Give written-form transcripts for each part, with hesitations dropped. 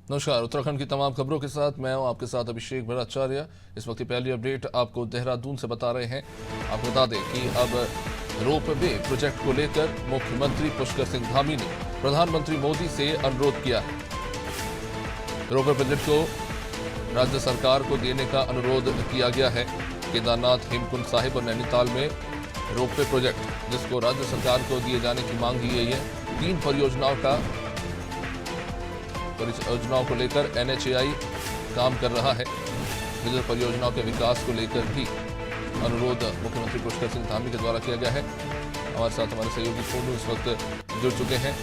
नमस्कार। उत्तराखंड की तमाम खबरों के साथ मैं हूं आपके साथ अभिषेक भट्टाचार्य। इस वक्त की पहली अपडेट आपको देहरादून से बता रहे हैं। आपको बता दें कि अब रोपवे प्रोजेक्ट को लेकर मुख्यमंत्री पुष्कर सिंह धामी ने प्रधानमंत्री मोदी से अनुरोध किया है। रोपवे प्रोजेक्ट को राज्य सरकार को देने का अनुरोध किया गया है। केदारनाथ, हेमकुंड साहिब और नैनीताल में रोपवे प्रोजेक्ट जिसको राज्य सरकार को दिए जाने की मांग की गई है। 3 परियोजनाओं को लेकर NHAI काम कर रहा है। विभिन्न परियोजनाओं के विकास को लेकर भी अनुरोध मुख्यमंत्री पुष्कर सिंह धामी के द्वारा किया गया है। हमारे साथ हमारे सहयोगी सोनू इस वक्त जुड़ चुके हैं।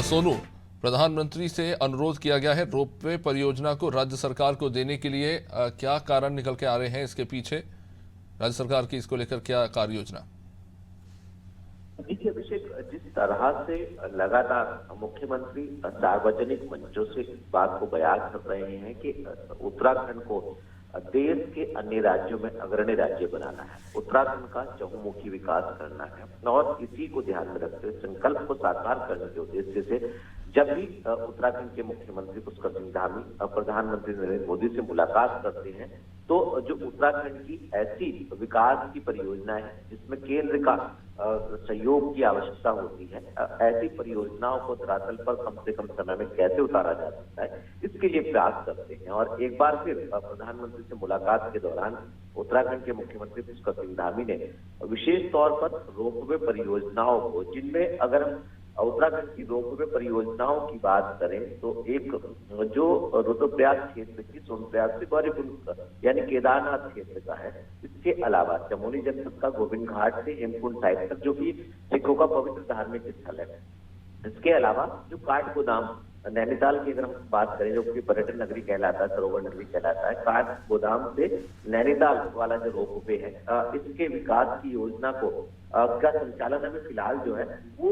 सोनू, प्रधानमंत्री से अनुरोध किया गया है रोपवे परियोजना को राज्य सरकार को देने के लिए। क्या कारण निकल के आ रहे हैं इसके पीछे? राज्य सरकार की इसको लेकर क्या कार्य योजना? देखिए अभिषेक, जिस तरह से लगातार मुख्यमंत्री सार्वजनिक मंचों से इस बात को बयान कर रहे हैं कि उत्तराखंड को देश के अन्य राज्यों में अग्रणी राज्य बनाना है, उत्तराखंड का चहुमुखी विकास करना है और इसी को ध्यान में रखते हुए संकल्प को साकार करने के उद्देश्य से जब भी उत्तराखंड के मुख्यमंत्री पुष्कर सिंह धामी प्रधानमंत्री नरेंद्र मोदी से मुलाकात करते हैं तो जो उत्तराखंड की ऐसी विकास की परियोजना है जिसमें केंद्र का सहयोग की आवश्यकता होती है, ऐसी परियोजनाओं को धरातल पर कम से कम समय में कैसे उतारा जा सकता है, इसके लिए प्रयास करते हैं। और एक बार फिर प्रधानमंत्री से मुलाकात के दौरान उत्तराखंड के मुख्यमंत्री पुष्कर सिंह धामी ने विशेष तौर पर रोपवे परियोजनाओं को, जिनमें अगर हम उत्तराखंड की रोपवे परियोजनाओं की बात करें तो एक जो रुद्रप्रयाग क्षेत्र की सोनप्रयाग से गौरीकुंड यानी केदारनाथ क्षेत्र का है, इसके अलावा चमोली जनपद का गोविंद घाट से हेमकुंड साहिब तक जो कि सिखों का पवित्र धार्मिक स्थल है, इसके अलावा जो काठगोदाम नैनीताल की अगर हम बात करें जो कि पर्यटन नगरी कहलाता है, सरोवर नगरी कहलाता है, काठगोदाम से नैनीताल वाला जो रोपवे है इसके विकास की योजना को का संचालन अभी फिलहाल जो है वो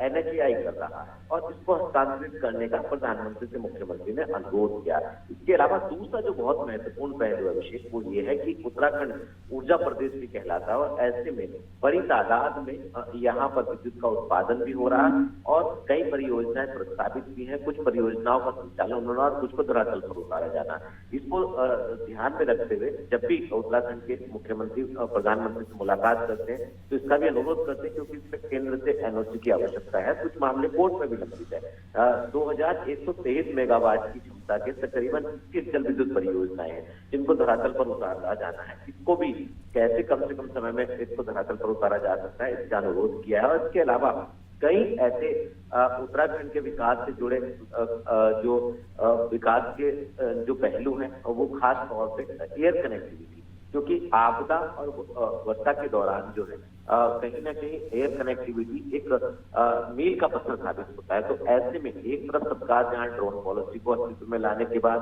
NHAI कर रहा है और इसको हस्तांतरित करने का प्रधानमंत्री से मुख्यमंत्री ने अनुरोध किया। इसके अलावा दूसरा जो बहुत महत्वपूर्ण पहलू अभिषेक वो ये है कि उत्तराखंड ऊर्जा प्रदेश भी कहलाता है और ऐसे में बड़ी तादाद में यहाँ पर विद्युत का उत्पादन भी हो रहा है और कई परियोजनाएं प्रस्तावित भी है। कुछ परियोजनाओं का संचालन होना और कुछ को धरातल पर उतारा जाना, इसको ध्यान में रखते हुए जब भी उत्तराखंड के मुख्यमंत्री प्रधानमंत्री से मुलाकात करते हैं तो इसका भी अनुरोध करते हैं क्योंकि इसमें केंद्र से NOC की आवश्यकता है। कुछ मामले कोर्ट में भी लंबित है। 2123 मेगावाट की क्षमता के तकरीबन 21 जल विद्युत परियोजनाएं हैं जिनको धरातल पर उतारा जाना है। इसको भी कैसे कम से कम समय में इसको धरातल पर उतारा जा सकता है, इसका अनुरोध किया है। और इसके अलावा कई ऐसे उत्तराखंड के विकास से जुड़े जो विकास के जो पहलू हैं वो खास तौर पे एयर कनेक्टिविटी, क्योंकि आपदा और वर्षा के दौरान जो है कहीं ना कहीं एयर कनेक्टिविटी एक मील का पत्थर साबित होता है। तो ऐसे में एक तरफ सरकार जहां ड्रोन पॉलिसी को अस्तित्व में लाने के बाद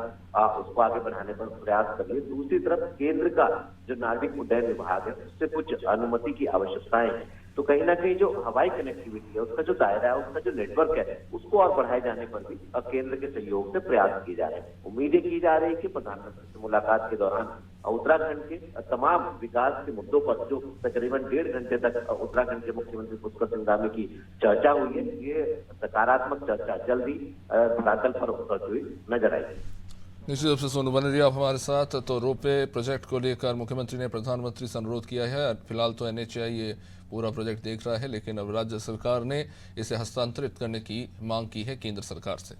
उसको आगे बढ़ाने पर प्रयास कर रही है, दूसरी तरफ केंद्र का जो नागरिक उड्डयन विभाग है उससे कुछ अनुमति की आवश्यकताएं हैं। तो कहीं ना कहीं जो हवाई कनेक्टिविटी है उसका जो दायरा है, उसका जो नेटवर्क है उसको और बढ़ाए जाने पर भी केंद्र के सहयोग से प्रयास किए जा रहे हैं। उम्मीदें की जा रही है कि प्रधानमंत्री से मुलाकात के दौरान उत्तराखंड के तमाम विकास के मुद्दों पर जो तकरीबन 1.5 घंटे तक उत्तराखंड के मुख्यमंत्री पुष्कर सिंह धामी की चर्चा हुई है, ये सकारात्मक चर्चा जल्दी धरातल पर उतरती हुई नजर आएगी। निश्चित रूप से सोनू बने रहिए आप हमारे साथ। तो रोपवे प्रोजेक्ट को लेकर मुख्यमंत्री ने प्रधानमंत्री से अनुरोध किया है। फिलहाल तो NHAI ये पूरा प्रोजेक्ट देख रहा है, लेकिन अब राज्य सरकार ने इसे हस्तांतरित करने की मांग की है केंद्र सरकार से।